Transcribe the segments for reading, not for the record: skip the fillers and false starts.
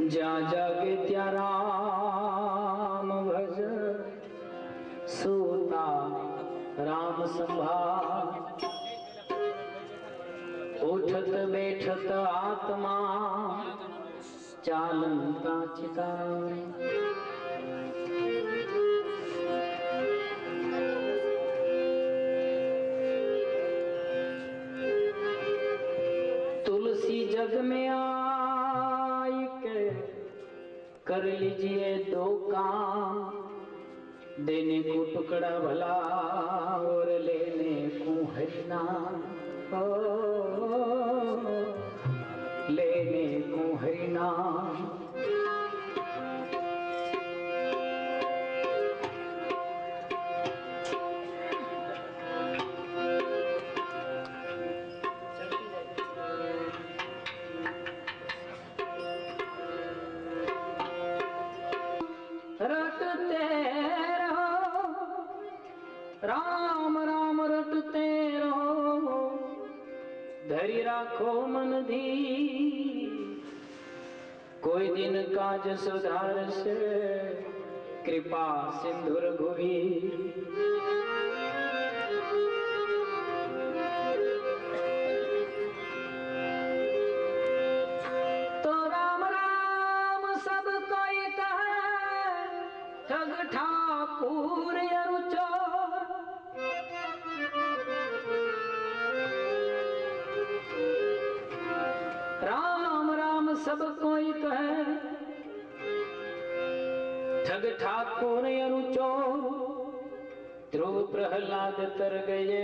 जा जागे त्या राम भज सूता राम संभाल। उठत बैठत आत्मा चालंता चिता। तुलसी जग में आई के कर लीजिए दो काम, देने को टुकड़ा भला और लेने को हरि नाम। लेने को हरि नाम। रटते रहो राम राम रटते रहो, धरी राखो मन धी कोई दिन काज सुधार से कृपा सिंधु रघुवीर। तो राम राम सब कोई कहे, ठग ठाकुर अरु चोर। राम राम सब कोई कहे, ठग ठाकुर अरु चोर। ध्रुव प्रहलाद तर गए,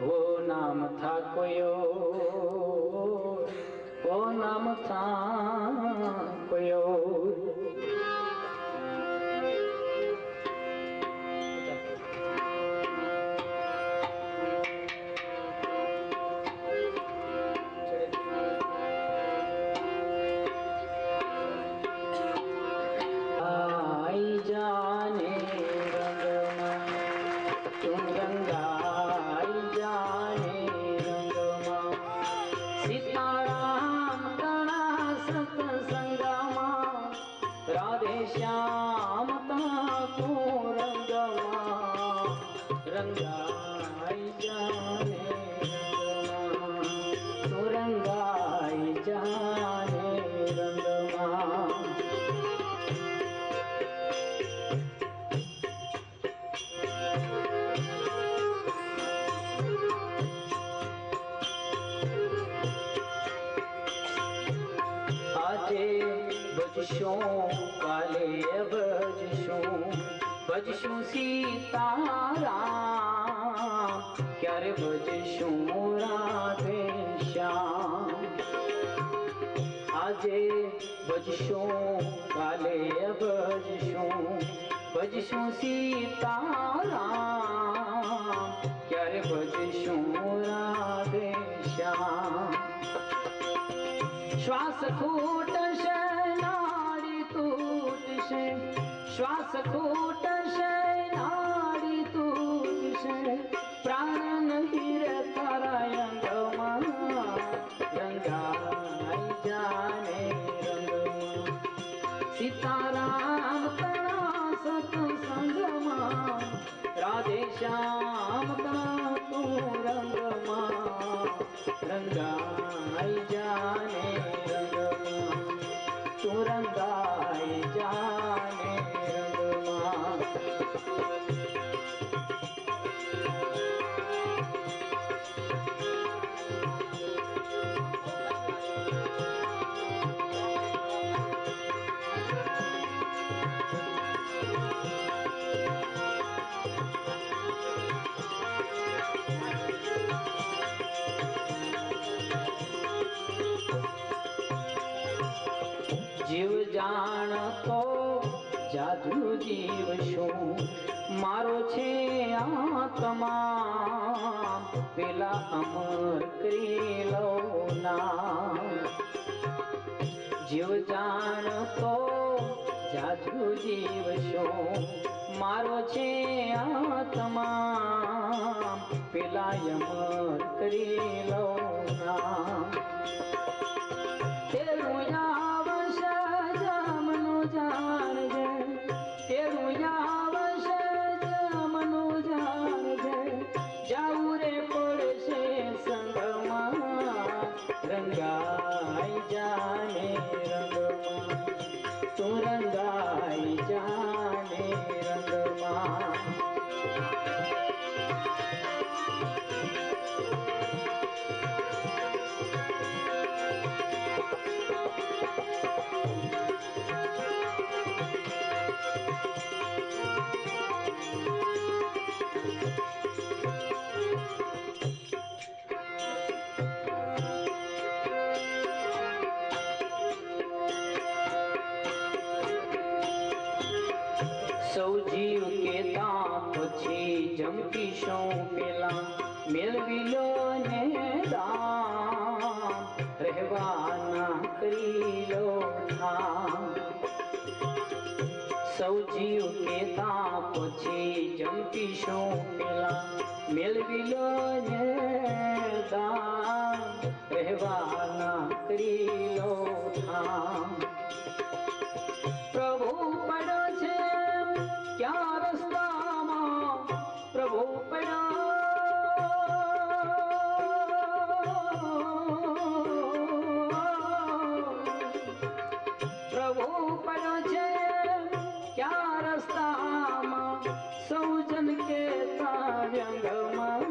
वो नाम था कोई और, वो नाम था कोई और। आई जाने रंगमा तुम रंगाई जाने रंगमा, सीताराम गणा सत्संगमा, राधे श्याम ताको रंगमा। रंगाई जाने रंगमा तू रंगाई जाने रंगमा। आजे बजशों काले बजशों सीताराम, क्या रे बजशों राधे श्याम। आजे बजशों काले बजशों सीताराम, क्या रे बजशों राधे श्याम। श्वास फूट से नाड़ी टूट से, श्वास फूट से नाड़ी टूट से, प्राण नहीं रहता रंगमा। रंगाई जाने रंगमा, सीताराम कणा सत्संगमा, राधे श्याम का तू रंगमा। रंगाई जाने रंगमा तू रंगाई जाने रंगमा। जीव जान तो जादू जीव शो, मारो छे आत्मा पेला अमर करेलो नाम। जीव जान तो जादू जीव शो, मारो छे आत्मा पेला अमर करेलो नाम। तेरू आवश्यक રંગમાં સૌ જીવ કેતા પછી જમકીશું પેલા મેળવી લો ને દાન રહેવાના કરી લો ઠામ સૌ જીવ કેતા પછી જમકીશું પેલા મેળવી લો ને દાન રહેવાના કરી લો ઠામ પ્રભુ પડ્યો છે ક્યાં રસ્તામાં પ્રભુ પડ્યો છે ક્યાં રસ્તામાં સૌજન કેતા રંગમાં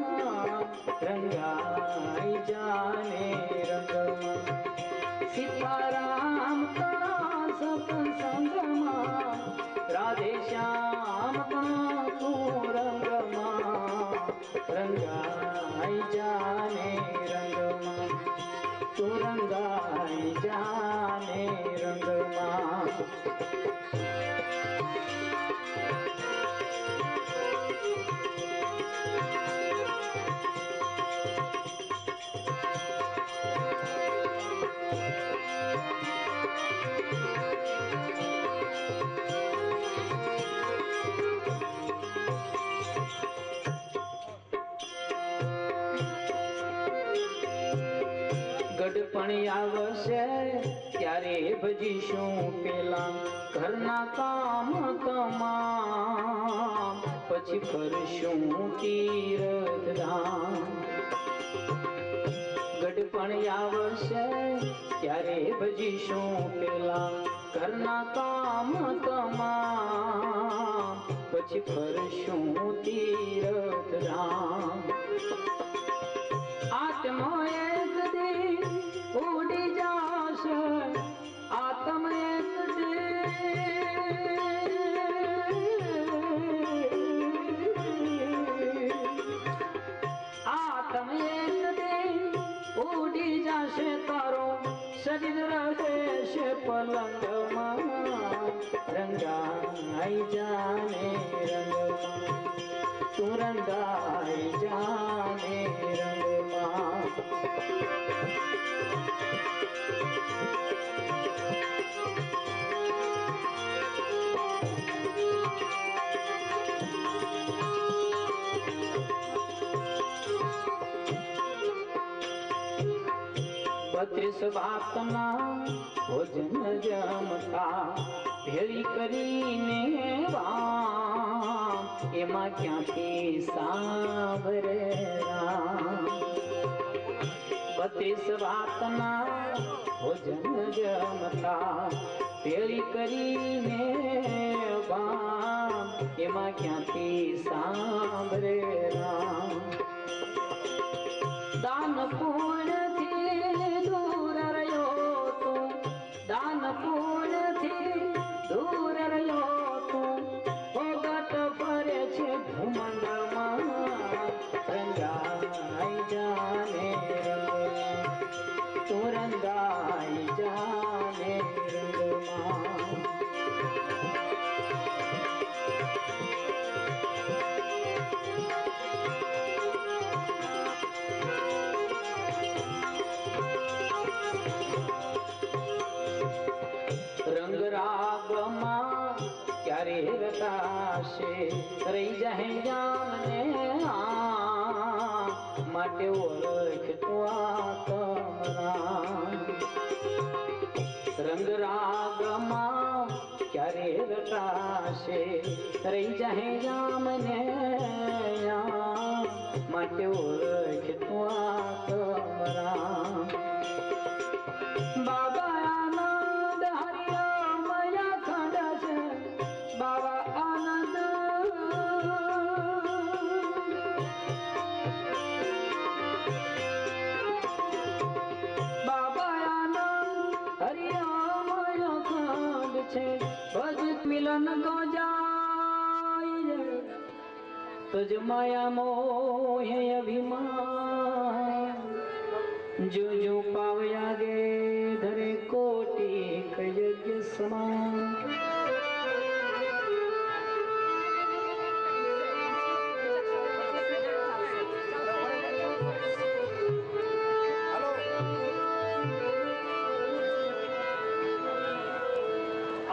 રંગાઈ જાને રંગમાં સીતારામ તારા સત્સંગમાં રાધે શ્યામ તું રંગમાં રંગાઈ જાને રંગમાં તું રંગાઈ જાને રંગમાં ગડપણ આવશે ત્યારે ભજીશું પેલા ઘરના કામ તમામ પછી કરશું તીર્થ ધામ ગડપણ આવશે ત્યારે ભજીશું પેલા ઘરના કામ તમામ પછી કરશું તીર્થ ધામ આત્મા એક દી ઉડી જાશે આત્મ એક આત્મ એક દી ઉડી જાશે તારો શરીર રહેશે પલંગમાં રંગાઈ જાને રંગમાં તું રંગાઈ જાને રંગમાં બત્રીસ વાતના ભોજન જમતા ભેળી કરીને વામ એમાં ક્યાંથી સાંભરે રામ 32 વાતના ભોજન જમતા ભેળી કરીને વામ એમાં ક્યાંથી સાંભરે રામ દાન પુણ્યથી દૂર રહ્યો તું દાન પુણ્યથી દૂર રહ્યો તું ભગત ફરે છે ઘુમંડમાં રંગાઈ જાને તું રંગાઈ જાને રંગમાં રંગ રાગમાં ક્યારે રતાશે રહી જાય જામને માટે ઓળખ તું આત્મરા રંગ રાગમાં ક્યારે રતાશે રહી જાય જામને માટે ઓળખ તું આત્મરા બાબા આનંદ હરિયા મયા ખંડ છે બાબા આનંદ तन को जाए तुझ माया मोह अभिमान जो जो पावया गे धरे कोटि यज्ञ समान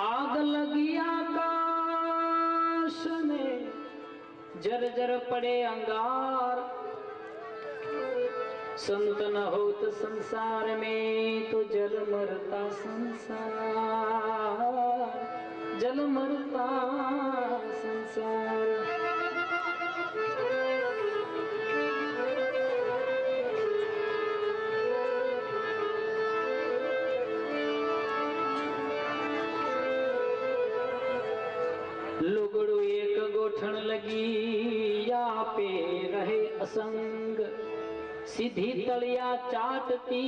आग लगी आकाश में जर जर पड़े अंगार संत न होत संसार में तो जल मरता संसार जल मरता संसार लुगड़ू एक गोठन लगी या पे रहे असंग सीधी तलिया चाटती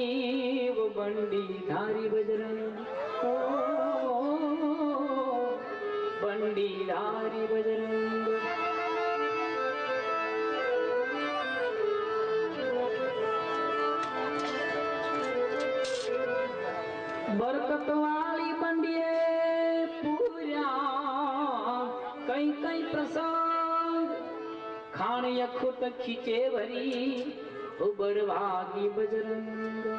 वो बंडी धारी बजरंग ओ बंडी धारी बजरंग बरकत वाली बंडिये पूरा कई कई प्रसंग खान यखुट खींचे भरी उबड़ भागी बजरंग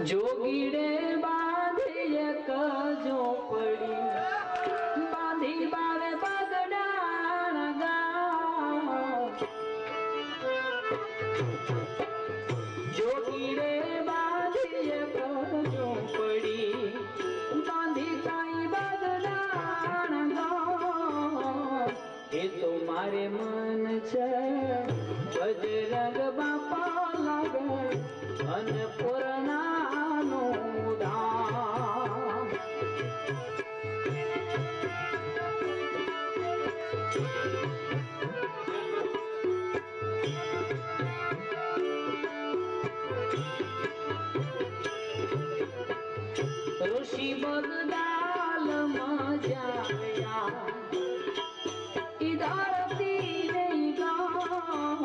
जोगीड़े बांधे एक झोपड़ी बांधी बारे बगड़ान गाँव जोगीड़े बांधी एक झोपड़ी बांधी काई बगड़ान गाँव ये तो मारे मन छे बजरंग बापा लागे अन्नपूर्णा नो धाम ऋषि बगदाल मजाया इधर तीरे गाँव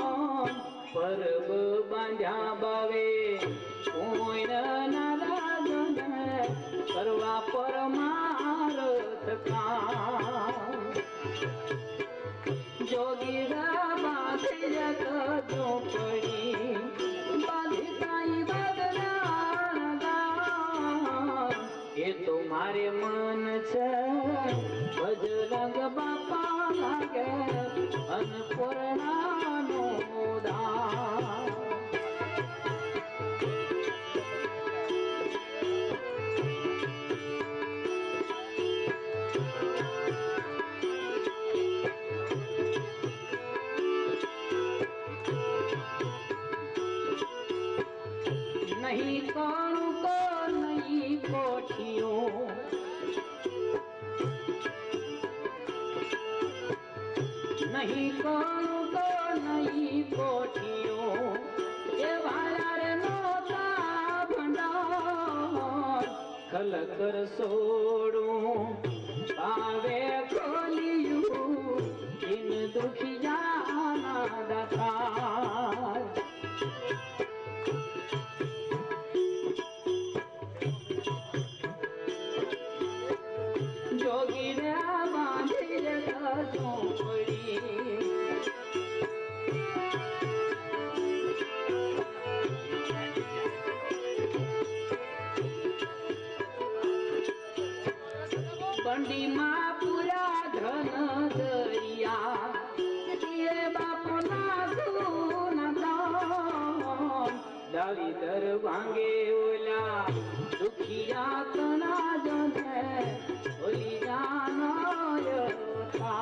पर्व बांध्या बावे कोई नाराज करवा परमारथ काम जोगीरा बांधे जग झोपड़ी बांधी काई बगड़ान गाँव ये तुम्हारे मन छे बजरंग बापा लागे अन्नपूर्णा नो धाम नहीं कौन को नहीं कोठियों नहीं कौन को नहीं कोठियों ये भाया रे नोता भंडार कल कर सोड़ू पावे खोलियू इन दुखी जाना दातार जोगीरा बांधे जग झोपड़ी बंडी माँ पूरा धन दरिया ये बापू ना सुन दावी दर भांगे ओला दुखिया तना जने ओली जानो योता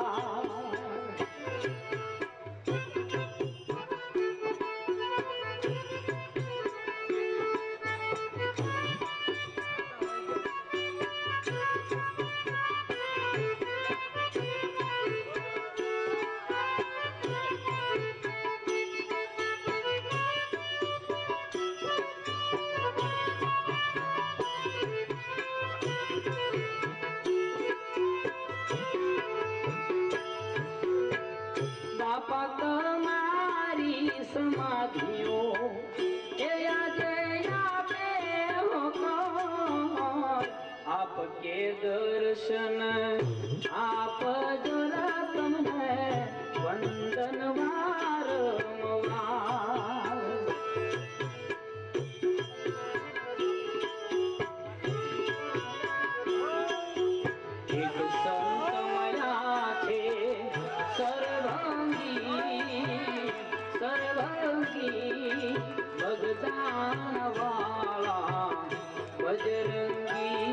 તમારી સમાધિઓ એ આજે આપે હો આપ કે દર્શન આપ જરા તમને વંદન વારંવાર એક સંત મયા છે સર્વાંગી ભગદાન વાળા બજરંગી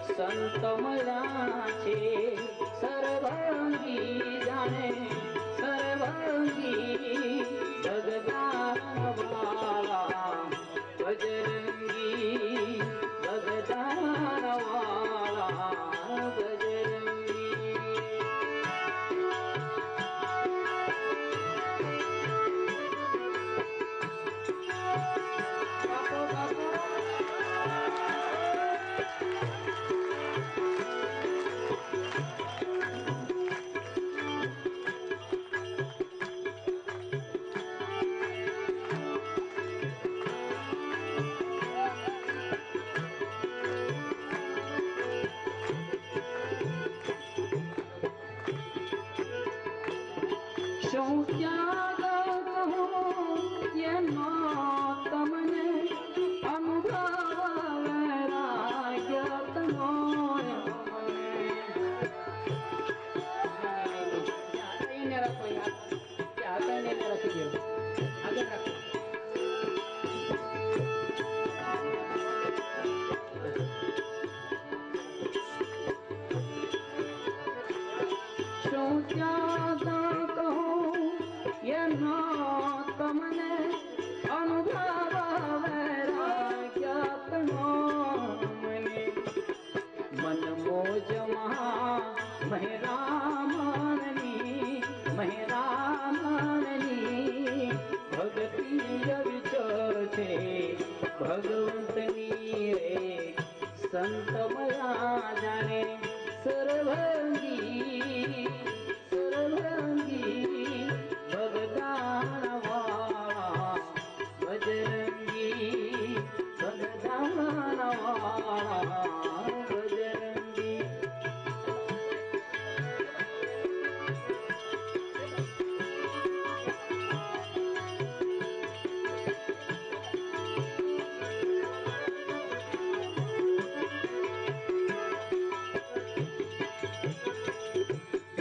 સંત મયા છે સર્વાંગી જાણે સર્વાંગી ભગદાન વાળા બજરંગી ભગદાન વાળા બજરંગી શું ત્યાગ કહું એનો તમને અનુભવ વૈરાગ્ય તનો રાખી દો આગળ રાખો શું ત્યાગ એનો તમને અનુભવ વૈરાગ્ય તનો મને મન મોજમાં મહેરામની ભક્તિ વિચર છે ભગવંતની રે સંત મયા જાણે સર્વાંગી ભગદાન વાળા બજરંગી ભગદાન વાળા બજરંગી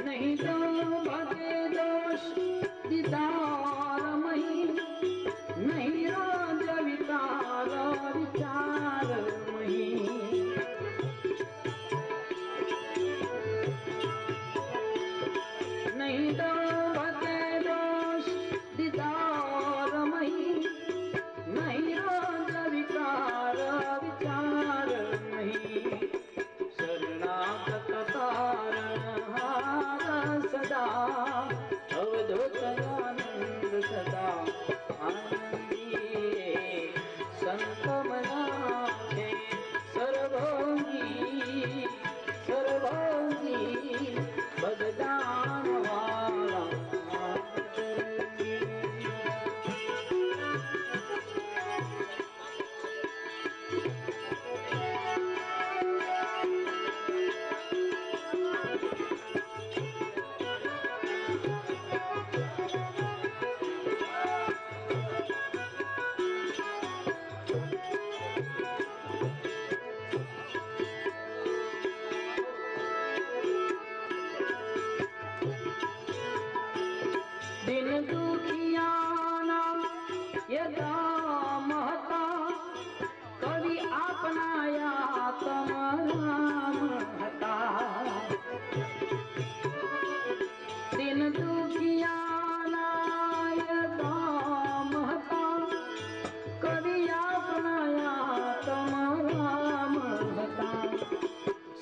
નહીં તો ભગે દોષ દીદારમહી નહીં રાજ વિકાર વિચારમહી નહીં તો ભગે દોષ દીદારમહી નહીં રાજ વિકાર વિચારમહી શરણાગત તારણ સદા અવધૂતયાનંદ સદા આનંદી સંત મયા છે સર્વાંગી ભગદાન વાળા दिन दुखियाना यदा महता कवि अपनाया તમારા હતા दिन दुखियाना यदा महता कवि अपनाया તમારા હતા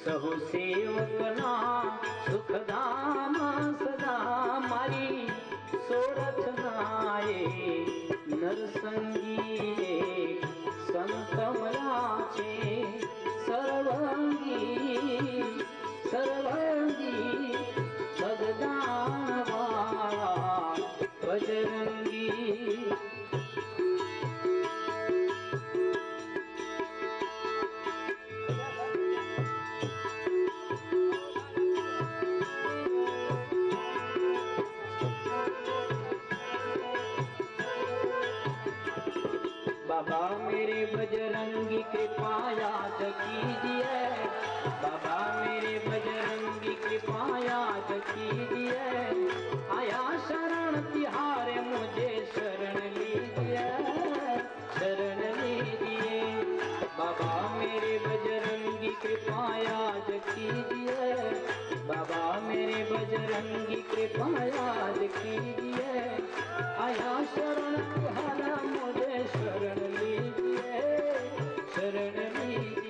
સહુ સેવકના સુખધામ સદા મારી સોરઠ નાયે નરસંગી સંત મયા છે સર્વાંગી ભગદાન વાળા कृपा याद कीजिए, बाबा मेरे बजरंगी कृपा याद कीजिए। आया शरण तिहारे मुझे शरण लीजिए, शरण लीजिए। बाबा मेरे बजरंगी कृपा याद कीजिए, बाबा मेरे बजरंगी कृपा याद कीजिए। आया शरण तिहारा मुझे शरण लीजिए, शरण लीजिए।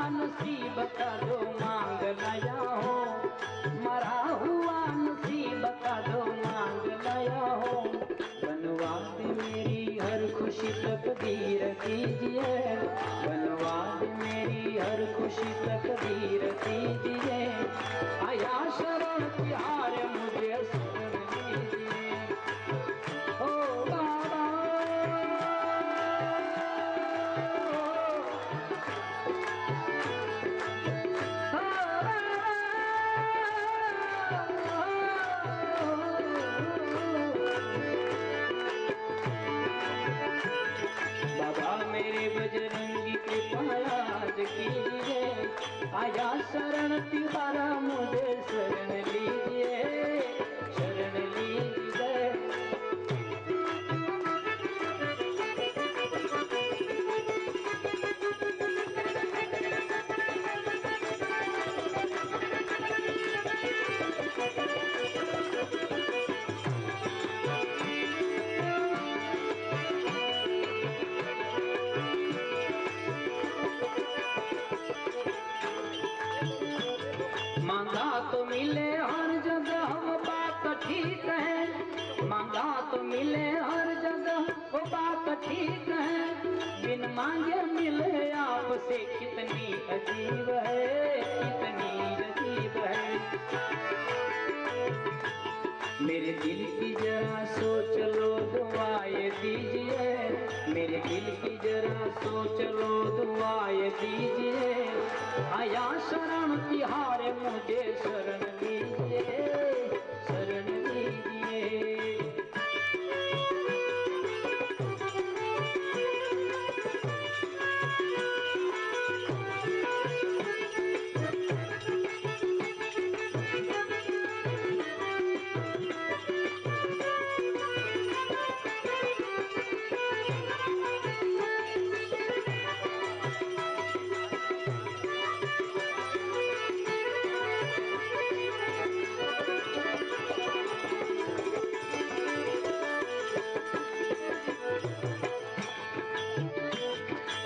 नसीब का जो मांग लाया हो, मरा हुआ नसीब का जो मांग लाया हो। बनवा दे मेरी हर खुशी तकदीर दीजिए, बनवा दे मेरी हर खुशी तकदीर दीजिए। आया शरण तिहारे मुझे शरण लीजिए। ओ बाबा मेरे बजरंगी कृपा याद कीजिए। आया शरण तिहारा मुझे शरण लीजिए, शरण लीजिए। मांगा तो मिले हर जगह वो बात ठीक है, मांगा तो मिले हर जगह वो बात ठीक है। बिन मांगे मिले आपसे कितनी अजीब है, कितनी अजीब है। मेरे दिल की जरा सोच लो दुआएं दीजिए, मेरे दिल की जरा सोच लो दुआएं दीजिए। आया शरण तिहारे मुझे शरण लीजिए, शरण लीजिए।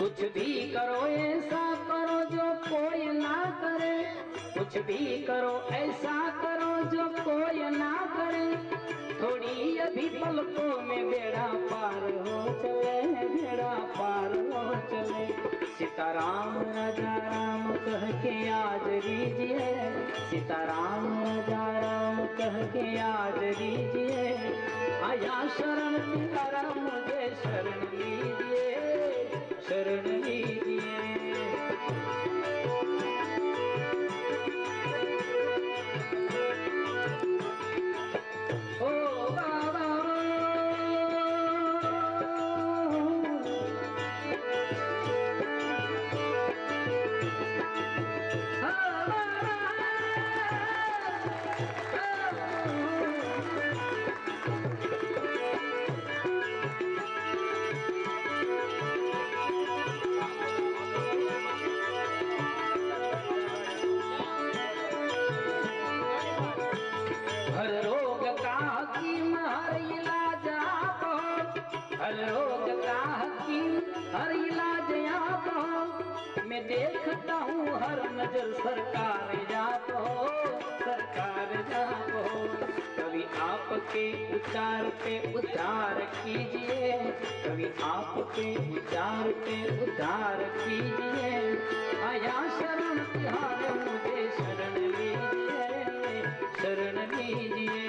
कुछ भी करो ऐसा करो जो कोई ना करे, कुछ भी करो ऐसा करो जो कोई ना करे। थोड़ी अभी पलकों में बेड़ा पार हो चले, बेड़ा पार हो चले। सीताराम राजा राम कह के आज लीजिए, सीताराम राजा राम कह के आज लीजिए। आया शरण तिहारा मुझे शरण लीजिए, शरण लीजिए। ओ बाबा हर रोग का हकीम हर इलाज आप हो, हर रोग का हकीम हर इलाज आप हो। मैं देखता हूँ हर नजर सरकार जाप हो, सरकार जाप हो। कभी आप आपके उच्चार पे उद्धार कीजिए, कवि आपके उच्चार पे उद्धार कीजिए। आया शरण तिहारे मुझे शरण लीजिए, शरण लीजिए।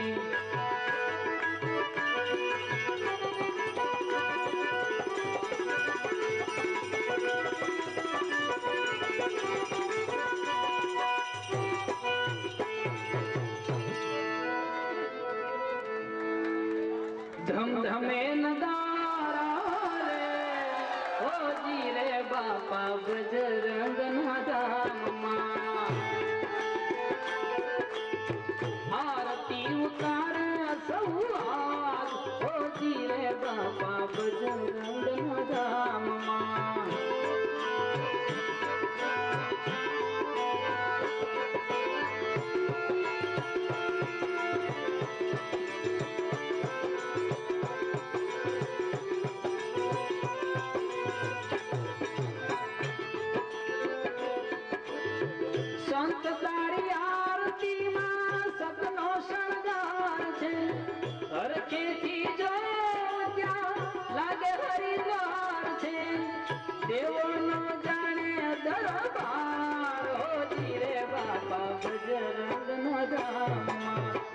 धम धमे नगारा रे, ओ जी रे बापा बजरंग नादाम। आरती उतारे सौहाग, ओ जी रे बापा बजरंग नादाम। संत तारी आरती में सतनो शणगार छे, हरखे थी जो त्या लागे हरिद्वार छे। देवो नो जाने दरबार, हो जी रे बापा बजरंग नादाम।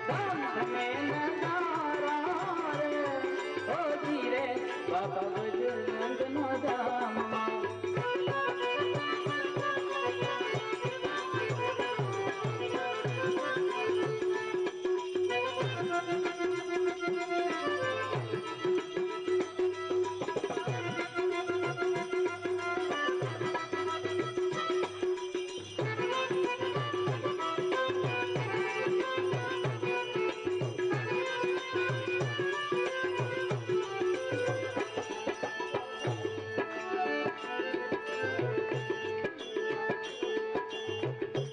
धम धमे नगारा रे, हो जी रे बापा बजरंग नादाम।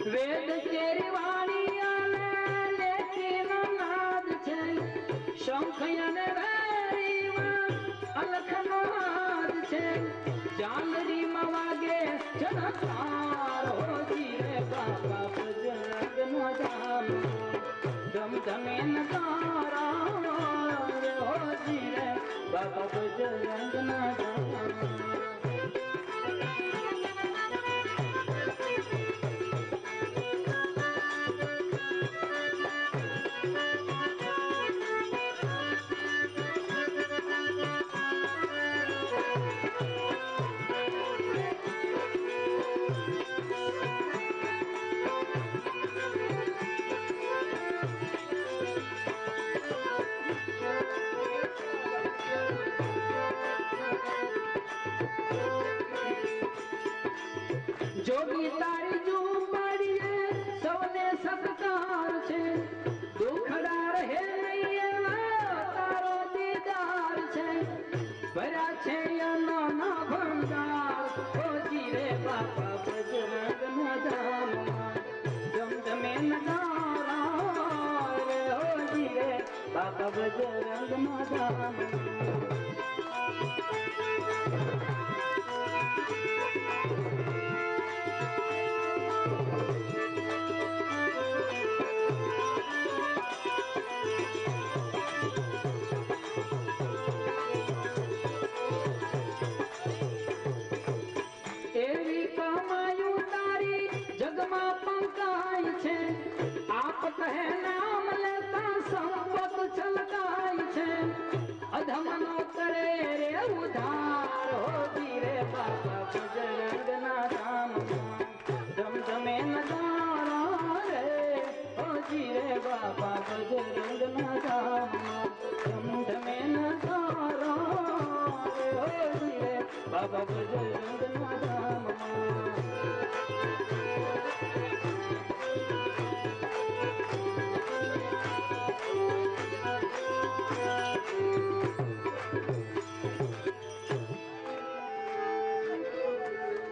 वेद केरी वाणी आने लेकिन नाद छे, शंख अने भेरी में अलख नाद छे। जानरी में वागे जनतार, हो जी रे बापा बजरंग नादाम। धम धमे नगारा रे, हो जी रे बापा बजरंग नादाम। जोगी तारी झूंपड़िए सौने सत्कार छे, दुखड़ा रहे नहीं एवा तारो दीदार छे। भरा छे अनो ना भंडार, हो जी रे बापा बजरंग नादाम। धम धमे नगारा रे, हो जी रे बापा बजरंग नादाम। एवी कमायु तारी जगमा पंकाय छे, आप कहे नाम लेता संपत छलकाय छे। अधमनो करे रे उधार, हो जी रे बापा बजरंग नादाम। धम धमे नगारा रे, हो जी रे बापा बजरंग नादाम। धम धमे नगारा रे, हो जी रे बाबा बजरंग नादाम।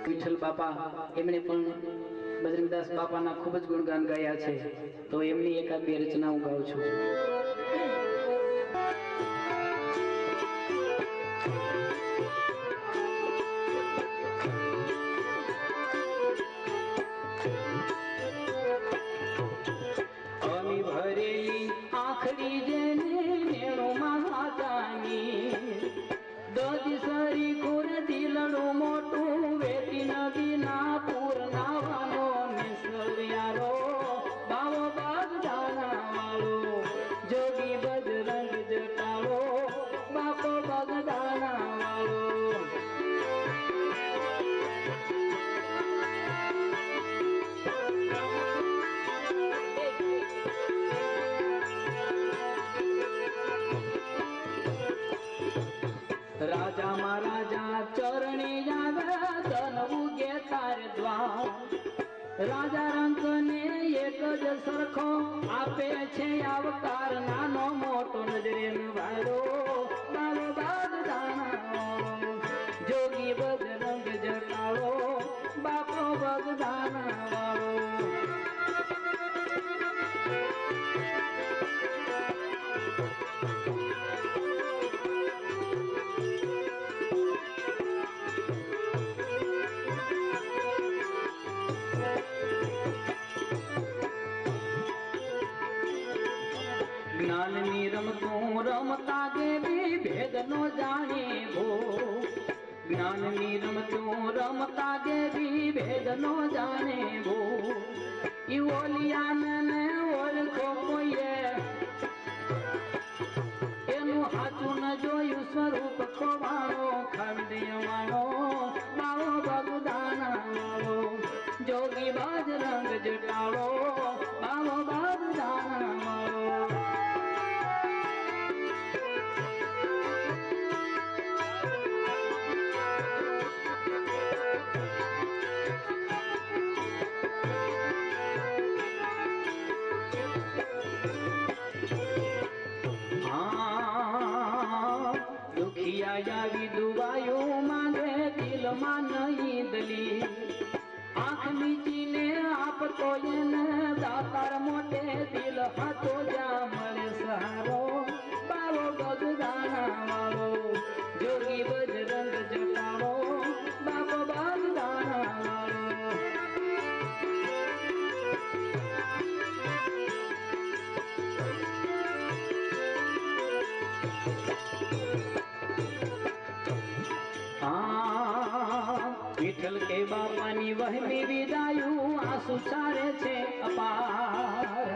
વિઠ્ઠલ બાપા એમણે પણ બજરંગદાસ બાપાના ખૂબ જ ગુણગાન ગાયા છે, તો એમની એકાદ બે રચના હું ગાઉં છું। અમી ભરેલી આખરી જેની રાજા મહારાજા ચરણી આવે ધન ઉગે તારે દ્વાર રાજા રંગ ને એક જ સરખો આપે છે આવકાર નાનો મોટો નજરે વાળો બાલો બાદ દાણા જોગી બજરંગ જટાળો બાપો બગદાના વાળો જ્ઞાનની રમતું રમતા દેવી ભેદ નો જાણે ભો જ્ઞાનની રમતું રમતા દેવી ભેદ નો જાણે ભો ઈ ઓલિયાને ઓળખો કોઈએ એનું હાચું ન જોયું સ્વરૂપ ખોવાણો ખંડિયવાણો બાવો બગદાના વાળો જોગી બજરંગ જટાળો બાવો બગદાના વાળો આવી દુવાયો માંગે દિલમાં નહીં દલી આંખ નીચીને આપતો એને દાતાર મોટે દિલ હાથો જા મળે સહારો બાવો બગદાના વાળો જોગી બજરંગ જટાળો બાપો બગદાના વાળો વિઠ્ઠલ કે બાપાની વહેમી વિદાયું આંસુ ચારે છે અપાર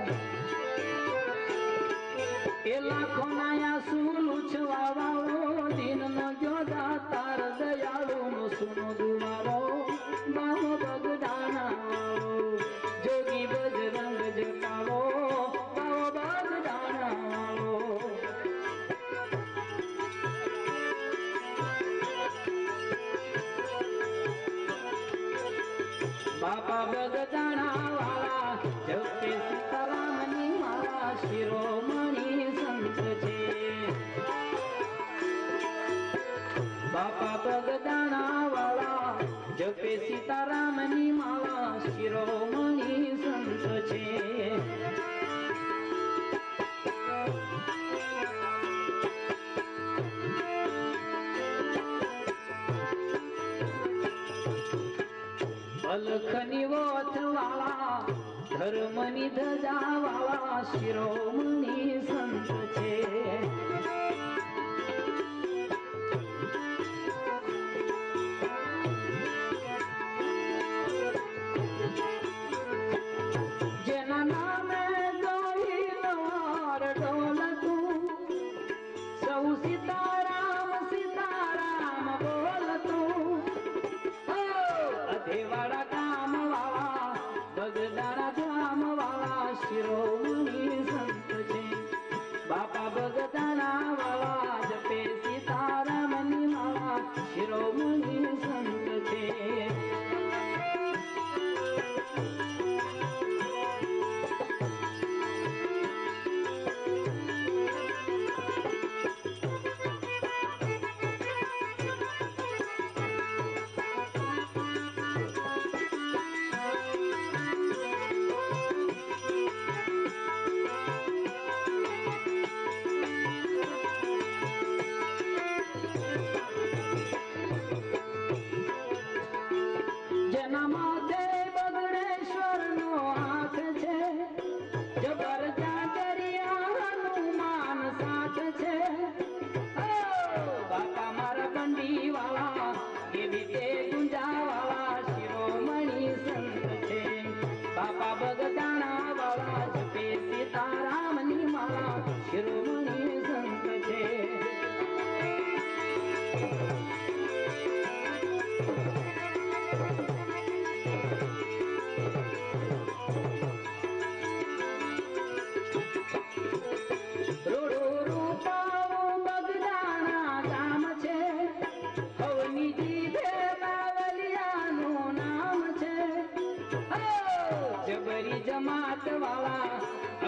એ લાખો ના આંસુ લૂછવા વાળો દિન નો જોદા તાર દયાળુ નો સુનો દુવારો બાવો બગદાના વાળો જોગી બજરંગ જટાળો બાવો બગદાના વાળો બાપા બગદાણા વાળા જપે સીતારામની માળા શિરોમણી સંત છે બાપા બગદાણા વાળા જપે સીતારામની માળા શિરોમણી સંત છે અલખની વોથ વાળા ધર્મની ધજા વાળા શિરોમણી સંત છે જેના નામે ગઈ નવાર ડોલતું સૌ સીતારામ સીતારામ બોલતું દેવાડા કામ વાળા બગદાણા ધામ વાળા શિરોમણી સંત છે બાપા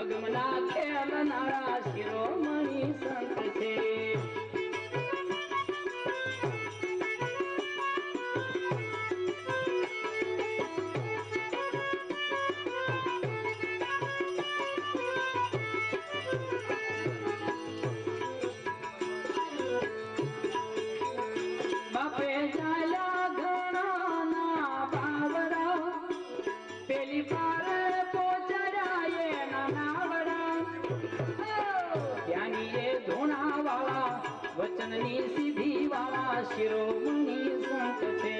અગમના ખેલનારા શિરોમણી સંત છે. બાપે ચાલ્યા ઘણાના બાવડા, પેલી પારે પહોંચાડ્યા એના નાવડા. ત્યાંની એ ધૂણાવાળા, વચનની સીધી વાળા શિરોમણી સંત છે.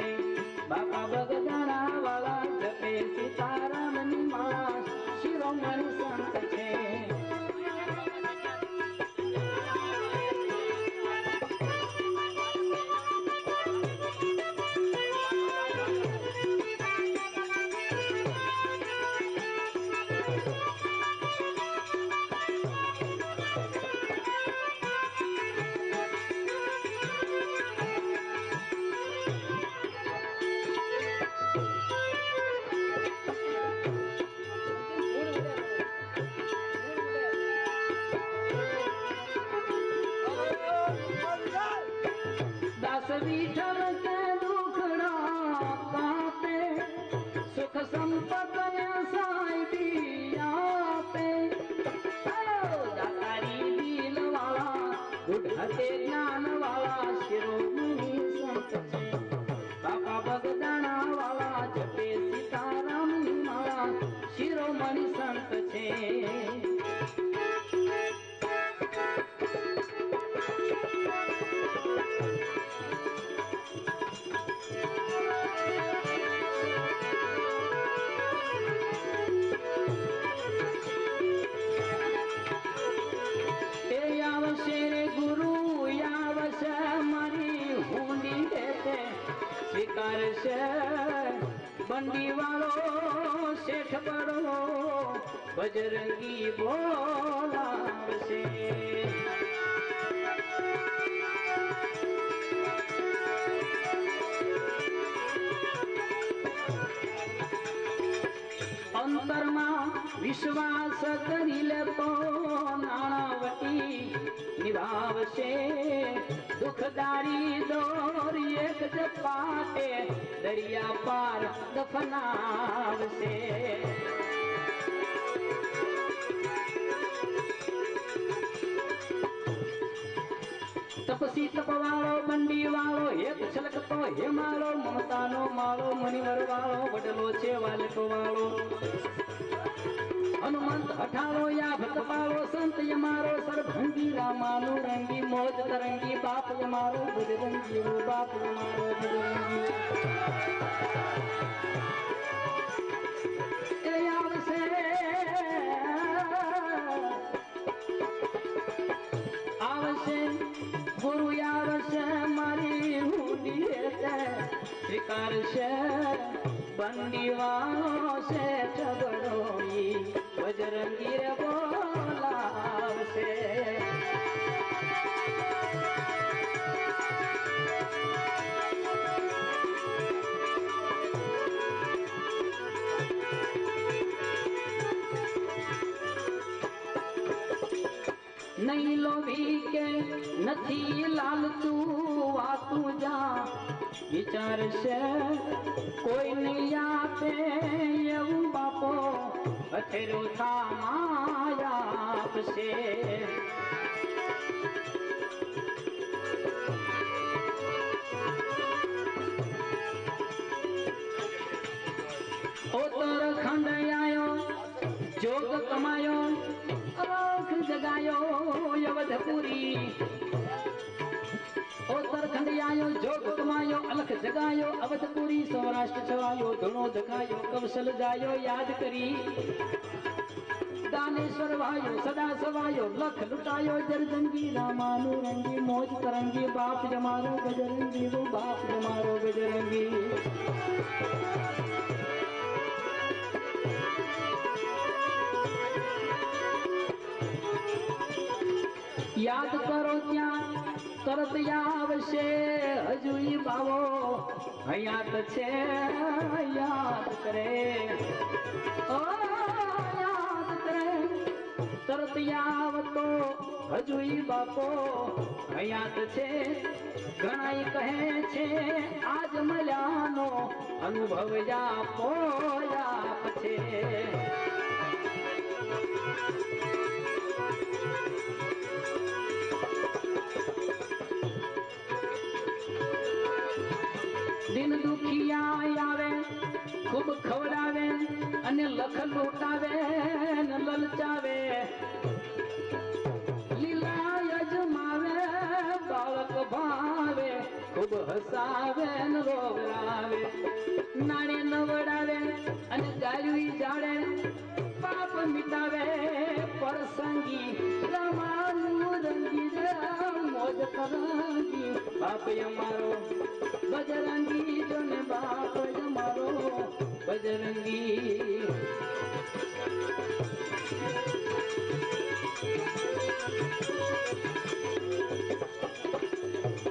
બાપા બગદાણા વાળા જપે સીતારામની માળા શિરોમણી સંત છે. દાસ વિઠ્ઠલ કે દુખડા કાપે, સુખ સંપત ને સાહેબી આપે. દાતારી દિલ વાળા, ગુઢતે જ્ઞાન વાળા શિરોમણી સંત છે. બાપા બગદાણા વાળા જપે સીતારામની માળા શિરોમણી સંત છે. સ્વીકારશે બંડી વાળો શેઠ બડો, બજરંગી બોલાવશે. અંતરમાં વિશ્વાસ કરી લેતો નાણાવટી નિભાવશે. દુઃખદારી દોર એક જ પાટે દરિયા પાર દફનાવશે. તપસી તપવાળો બંડી વાળો, એક છલકતો હેમાળો, મમતાનો માળો, મણિવર વાળો, વડલો છે વાલકો વાળો. હનુમંત હઠાળો યા ભક્તપાળો, સંત યમારો સરભંગી, રામાનો રંગી, મોજ તરંગી, બાપ યમારો બજરંગી, વો બાપ યમારો બજરંગી. એ આવશે આવશે ગુરુ આવશે મારી હુંડી, સ્વીકારશે બંડી વાળો શેઠ બડોઈ, બજરંગી રે બોલાવશે. નહીં લોભી કે નથી લાલતું, વાતું જા વિચારશે કોઈ નહીં આપે એવું બાપો, અથેરું થામાં આપશે. ઉત્તરખંડ આયો જોગ કમાયો, આંખ જગાયો અવધપુરી. ઉત્તરખંડ આયો જોગ કમાયો, અલખ જગાયો અવધપુરી. સૌરાષ્ટ્ર છવાયો, ધૂણો ધકાયો, કૌશલ જાયો યાદ કરી. દાનેશ્વર વાયો સદા સવાયો, લખ લૂટાયો જરજંગી, રામાનું રંગી, મોજ તરંગી, બાપ જમારો બજરંગી, વો બાપ જમારો બજરંગી. યાદ કરો ત્યાં તરત આવશે, હજુ બાવો હયાત છે યાદ કરે, ઓ યાદ કરે. તરત આવતો હજુય બાપો હયાત છે. ઘણાય કહે છે આજ મળ્યાનો અનુભવ આપો આપ છે. દિન દુખિયા આવે ખૂબ ખવડાવે અને લખ લૂટાવે ને લલચાવે. લીલા યજમાવે બાળક ભાવે ખૂબ હસાવે ને રોવરાવે. નાણે નવડાવે અને ગાયું જાડે પાપ મિટાવે પરસંગી રમાનું રંગી મોજ કરંગી બાપ અમારો બજરંગી જોને બાપ અમારો બજરંગી.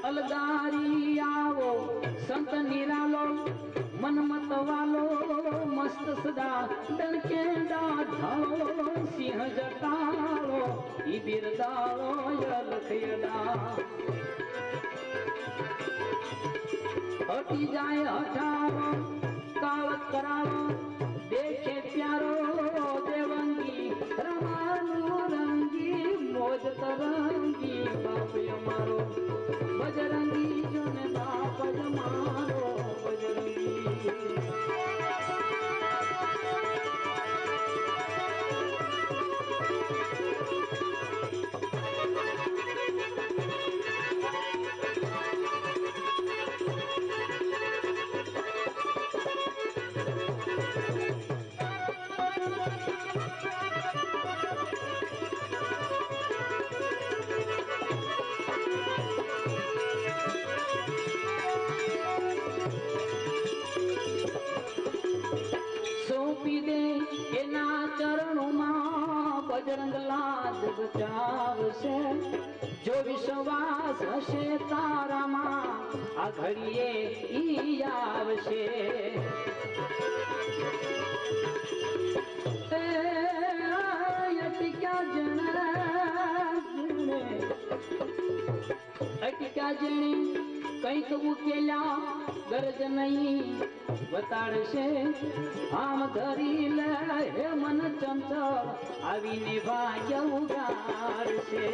અલગારી આવો સંત નિરાલો મનમત વાલો મસ્ત સદા ડણકે ડાઢાળો સિંહ જટાળો ઈ બિરદાળો યલખયડા. હટી જાય હઠાળો કાવત કરાળો દેખે પ્યારો દેવંગી રમાનું રંગી મોજ તરંગી બાપ અમારો બજરંગી જોને બાપ અમારો બજરંગી. સોંપી દે એના ચરણોમાં બજરંગ લાજ બચાવશે. જો વિશ્વાસ હશે તારામાં આ ઘડીએ ઈ આવશે. અટક્યા જેણે કંઈક ઉકેલ્યા ગરજ નહીં બતાડશે. આમ ધરી લે હે મન ચંચળ આવીને ભાગ્ય ઉગાડશે.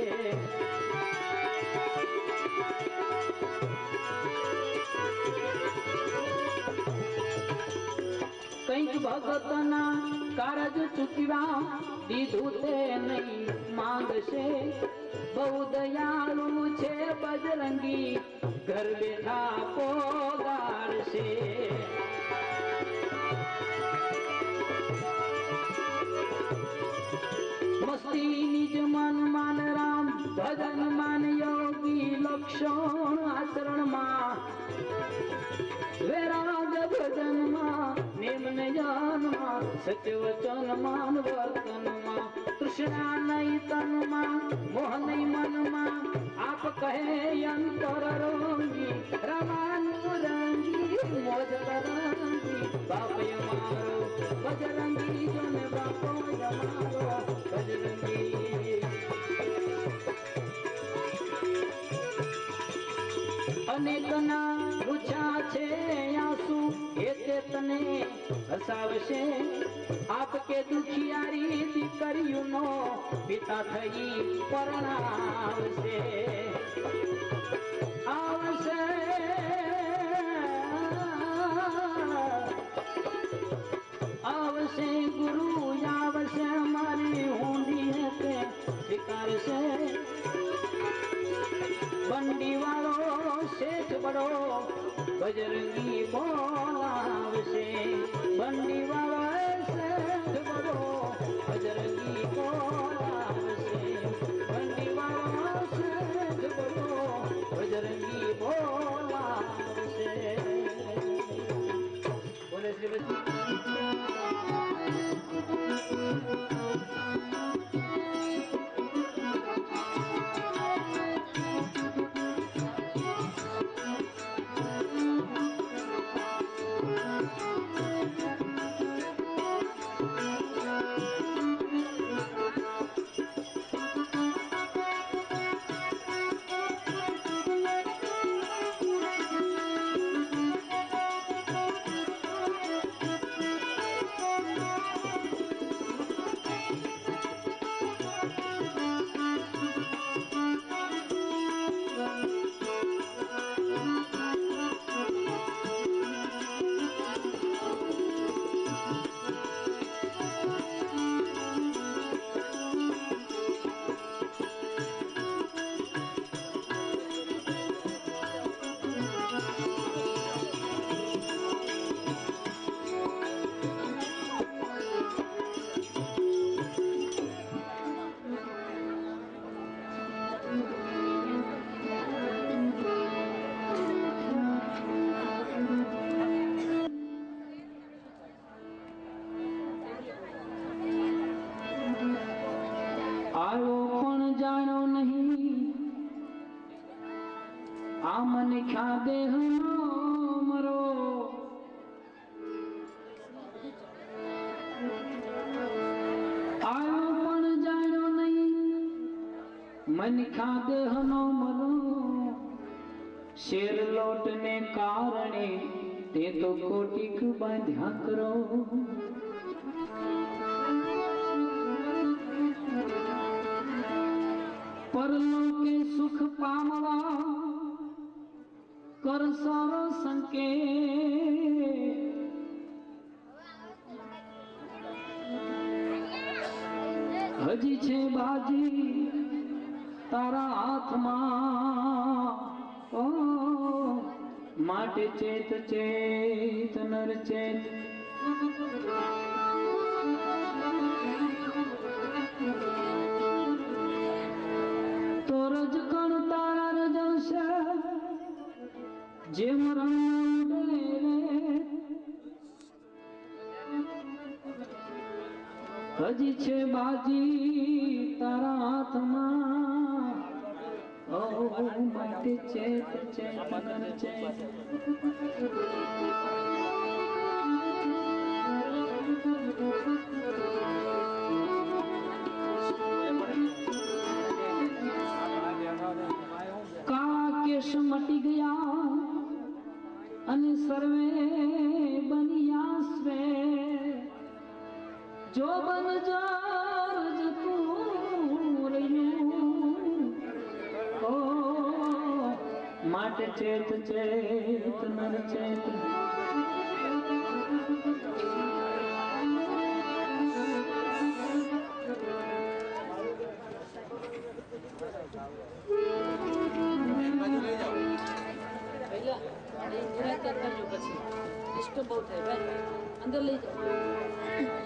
કંઈક ભગતના કારજ ચૂકવા દીધું તે નહીં માંગશે. બહુ દયાળુ છે બજરંગી ઘર બેઠા પોગાડશે. મસ્તી નિજ મન માન રામ ભજન માન યોગી લક્ષણ આચરણમાં વૈરાગ ભજનમાં નેમ નયનમાં સત્ય વચન માન વર્તનમાં કૃષ્ણા નહીં તનમાં મોહ નહીં મનમાં આપ કહે અંતર રંગી રમાનું રંગી મોજ તરંગી બાપ અમારો બજરંગી જોને બાપો અમારો બજરંગી. અનેકના પૂછા છે આંસુ એ તને હસાવશે. આપ કે દુખિયારી દીકરીઓનો પિતા થઈ પરણાવશે. આવશે આવશે ગુરુ આવશે મારી ઊંડી તે સ્વીકારશે. બંડી વાળો શેઠ બડો બજરંગી બોલાવશે. બંડી વાળો શેઠ બડો બજરંગી બોલાવશે. બંડી વાળો શેઠ બડો બજરંગી બોલાવશે. બોલે શ્રી આ મન ખ્યા દેહનો મરો આયો પણ જાણ્યો નહીં મન ખ્યા દેહનો મરો શેર લોટને કારણે તે તો કોટીક બાંધ્યા કરો પરલોકે સુખ પામવા કર સારો સંકેત હજી છે બાજી તારા હાથમાં ઓ માટે ચેત ચેત નર ચેત તો રજકણ તારા રજવશે જેમ રણ હજી છે બાજી તારા હાથમાં ઓ માટે ચેત ચેત નર ચેત કાળા કેશ મટી ગયા અને સર્વે બન્યા સ્વે જો બન જતું રહ્યું ઓ માટે ચેત ચેત નર ચેત અંદર લઈ જાઓ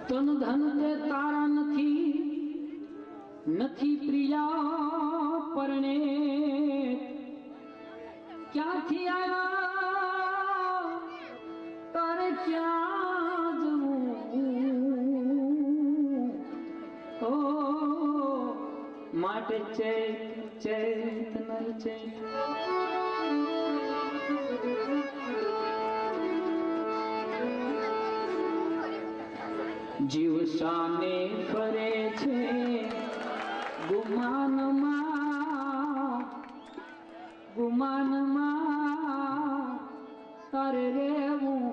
તન ધન તે તારા નથી નથી પ્રિયા પરણે ક્યાંથી આવ્યા તારે ક્યાં જવું ઓ માટે ચેત ચેત નર ચેત જીવ શાને ફરે છે ગુમાનમાં ગુમાનમાં તારે રેવું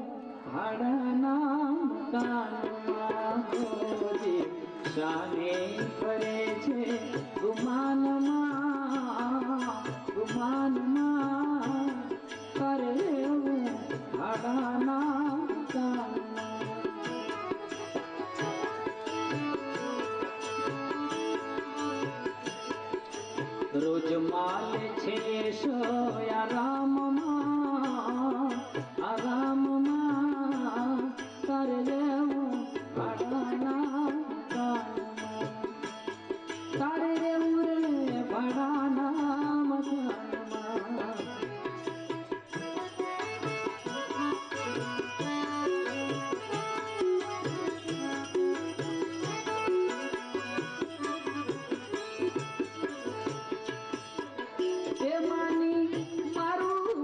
ભાડાના મકાનમાં જીવ શાને ફરે છે ગુમાનમાં ગુમાનમાં તારે રેવું ભાડાના મકાનમાં રોજ માલ છે આરામમાં તારે લેવું ભાડાના તારે રેવું રે ભાડાના મકાનમાં મારું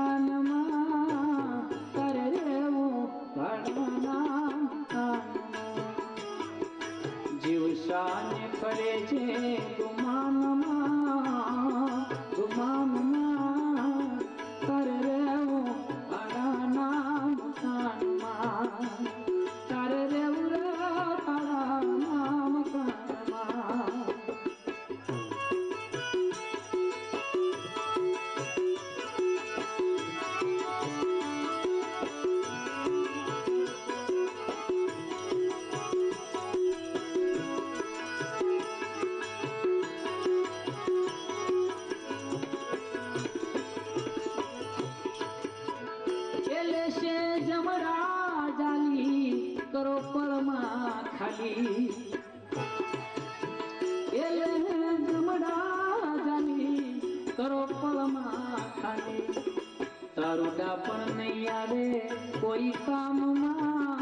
મકાનમાં તારે રહેવું ભાડાના મકાનમાં જીવ શાને ફરે છે ગુમાનમાં ગુમાનમાં તારે રહેવું ભાડાના મકાનમાં તારે રહેવું રે ભાડાના મકાનમાં જમરા જાલી કરો પળમાં ખાલી એલે જમરા જાલી કરો પળમાં ખાલી તારું ડાપણ નહીં આવે કોઈ કામમાં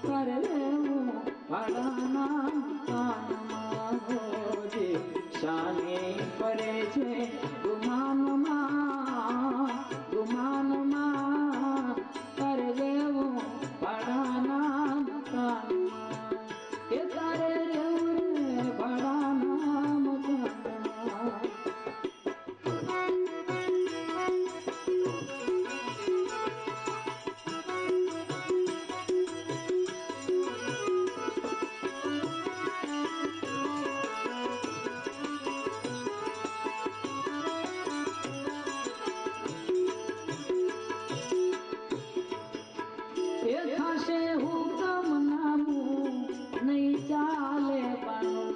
કરે રહેવું ભાડાના કાનમાં રોજે શાને ફરે છે ગુમાનમાં ગુમાનમાં તારે રહેવું ભાડાના મકાનમાં એ તારે રહેવું રે ભાડાના મકાનમાં એ થાશે હુકમ નામું નહીં ચાલે પાનું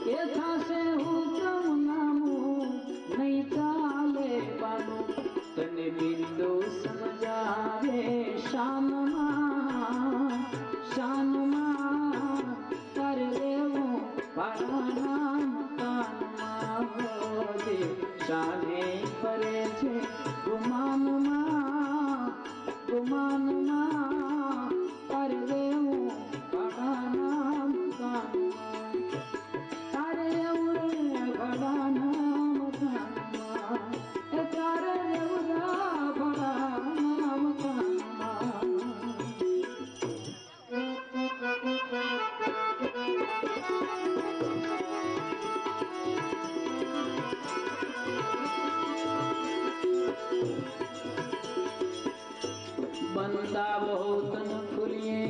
એ થાશે હુકમ નામું નહીં ચાલે પાનું તને બિંદુ સમજાવે શાનમાં શાનમાં તારે રહેવું ભાડાના મકાનમાં હોજે શાને ફરે છે ગુમાનમાં ગુમાનમાં તારે રહેવું ભાડાના મકાનમાં તારે રહેવું રે ભાડાના મકાનમાં એ તારે રહેવું રે ભાડાના મકાનમાં बंदा बहुत न खुलिए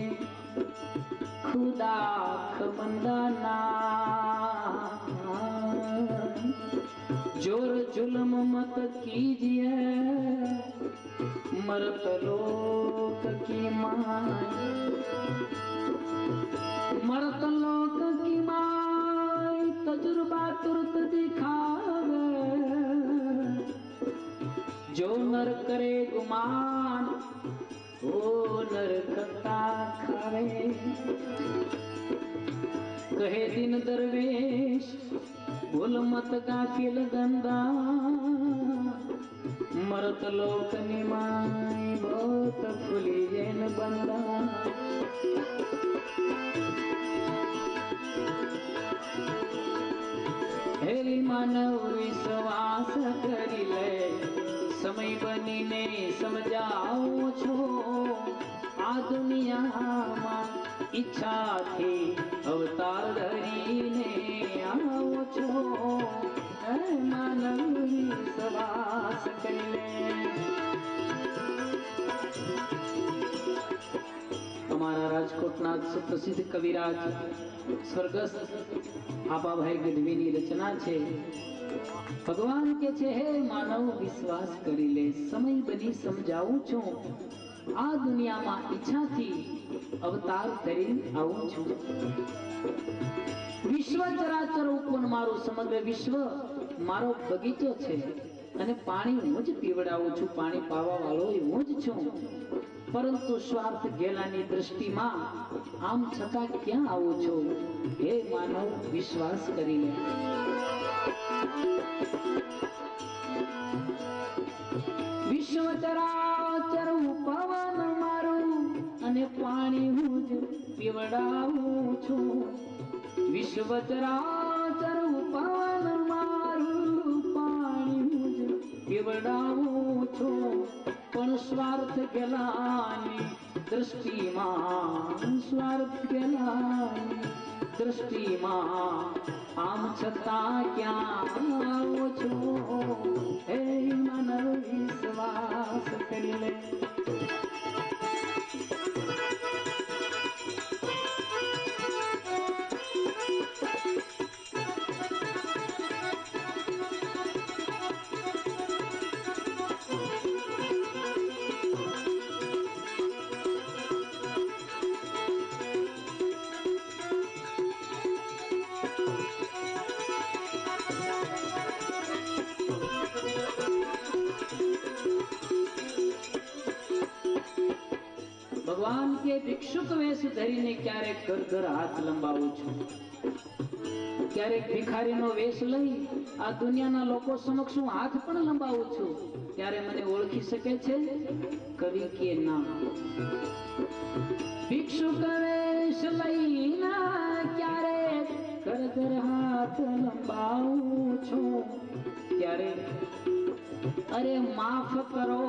खुदा बंदा ना जोर जुल्म मत कीजिए मरत लोक की माय मरत लोक की माय तजुर्बा तुरत दिखावे जो नर करे गुमान ओ नरकता खावे कहे दिन दरवेश भूल मत गाफिल गंदा मरत लोक निमाय बहुत खुली जैन बंदा हेली मानव विश्वास करी ले समय बनीने समझाओ छो आ दुनियाમાં ઈચ્છાથી અવતાર ધરીને આવો છો હે માનવ વિશ્વાસ કરી લે અમારા રાજકોટના સુપ્રસિદ્ધ કવિરાજ સ્વર્ગસ્થ આપાભાઈ ગઢવીની રચના છે ભગવાન કે છે હે માનવ વિશ્વાસ કરી લે સમય બની સમજાવું છું આ દુનિયામાં ઈચ્છાથી અવતાર ધરી આવું છું વિશ્વ ચરાચર ઉપર મારું સમગ્ર વિશ્વ મારો બગીચો છે અને પાણી હું જ પીવડાવું છું પાણી પાવા વાળો હું જ છું પરંતુ સ્વાર્થ ગેલાની દ્રષ્ટિમાં આમ છતાં ક્યાં આવું છું હે માનવ વિશ્વાસ કરી લે વિશ્વ ચરાચર પવન મારું અને પાણી હું જ પીવડાવું છું વિશ્વ ચરાચર પવન મારું સ્વાર્થ ગેલાની દૃષ્ટિમાં, સ્વાર્થ ગેલાની દૃષ્ટિમાં, આમ છતાં ક્યાં આવો છો? હે માનવ વિશ્વાસ કરી લે. ભગવાન કે ભિક્ષુક વેશ ધરીને ક્યારેક ઘર ઘર હાથ લંબાવું છું, ક્યારેક ભિખારીનો વેશ લઈ આ દુનિયાના લોકો સમક્ષ હું હાથ પણ લંબાવું છું, ત્યારે મને ઓળખી શકે છે? કવિ કે ના. ભિક્ષુક વેશ લઈને ક્યારેક ઘર ઘર હાથ લંબાવું છું, ત્યારે અરે માફ કરો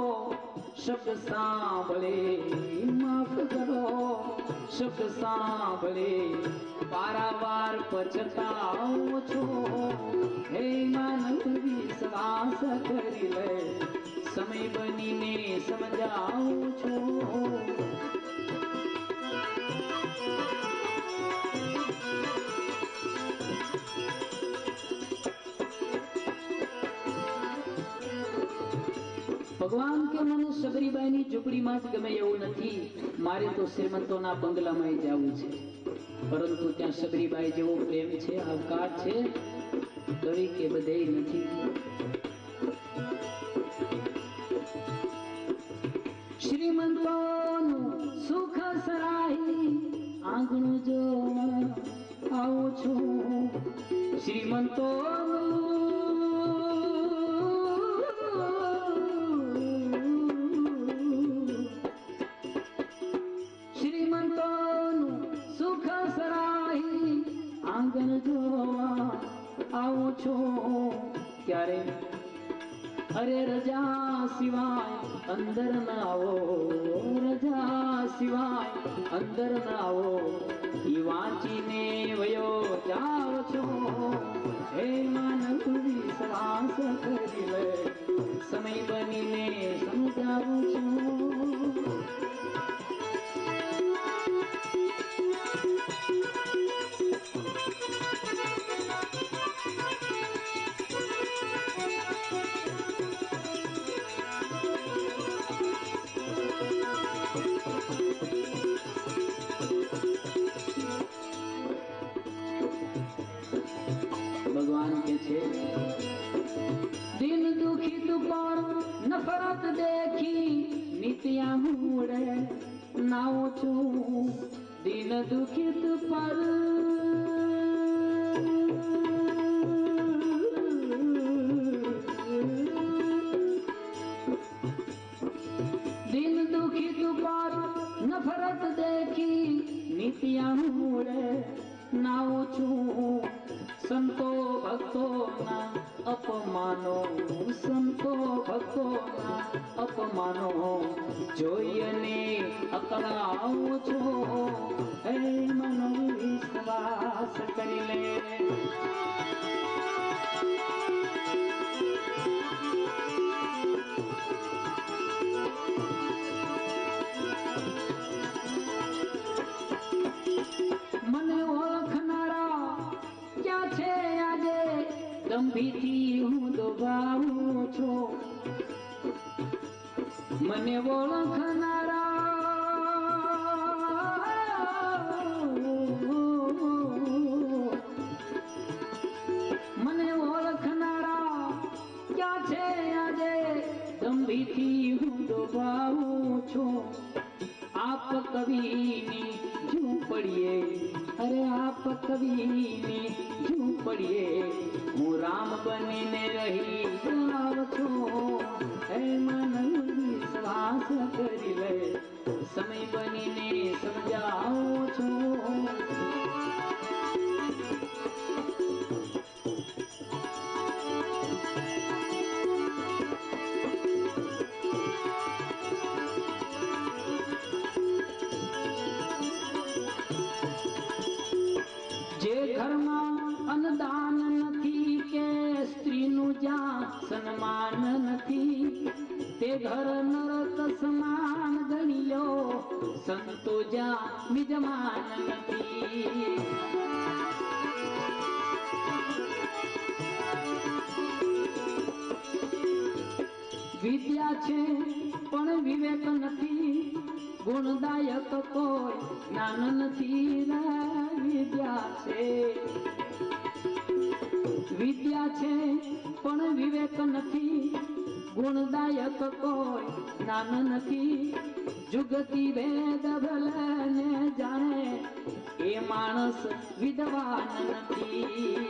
શબ્દ સાંભળે, માફ કરો શબ્દ સાંભળે, પારાવાર પછતાવું છું. હે માનવ વિશ્વાસ કરી લે, સમય બનીને સમજાવું છું. ભગવાન કે મને સબરીબાઈની ઝૂંપડીમાં જ ગમે એવું નથી, મારે તો શ્રીમંતોના બંગલામાં જવું છે, પરંતુ ત્યાં સબરીબાઈ જેવો પ્રેમ છે, આવકાર છે, કવિ કે બધે નથી. શ્રીમંતોનું સુખ સરાહી આંગણું જોવા આવું છું, શ્રીમંતોનું આંગણ જોવા આવું છું, ત્યારે અરે રજા સિવાય અંદર ન આવો, રજા સિવાય અંદર ન આવો, ઈ વાંચીને વયો જાવ છો. હે માનવ વિશ્વાસ કરી લે, સમય બનીને સમજાવું છું. ભગવાન કે છે દિન દુખિત પર નફરત દેખી નિત્યા મૂળે નાઉં છું, દિન દુખિત પર દિન દુખિત પર નફરત દેખી નિત્યા મૂળે નાઉં છું, સંતો ભક્તોના અપમાનો, સંતો ભક્તોના અપમાનો જોઈને અકળાવું છું. હે મનો વિશ્વાસ કરી લે, મને ઓળખનારા ક્યાં છે આજે? ગંભીરથી હું દોભાવું છું, મને ઓળખનારા મને ઓળખનારા ક્યાં છે આજે? ગંભીરથી હું દોભાવું છું. આપ કવિની ઝૂંપડીએ, અરે આપ કવિની ઝૂંપડીએ હું રામ બનીને રહી જાવ છું. હે માનવ વિશ્વાસ કરી લે, સમય બનીને સમજાવું છું. યજમાન નથી, તે ઘર નરક સમાન ગણી લો, સંતો જ્યાં વિદ્યમાન નથી. વિદ્યા છે પણ વિવેક નથી, ગુણદાયક કોઈ જ્ઞાન નથી. વિદ્યા છે પણ વિવેક નથી, ગુણદાયક કોઈ જ્ઞાન નથી. જુગતી વેદ ભલે ને જાણે, એ માણસ વિદ્વાન નથી.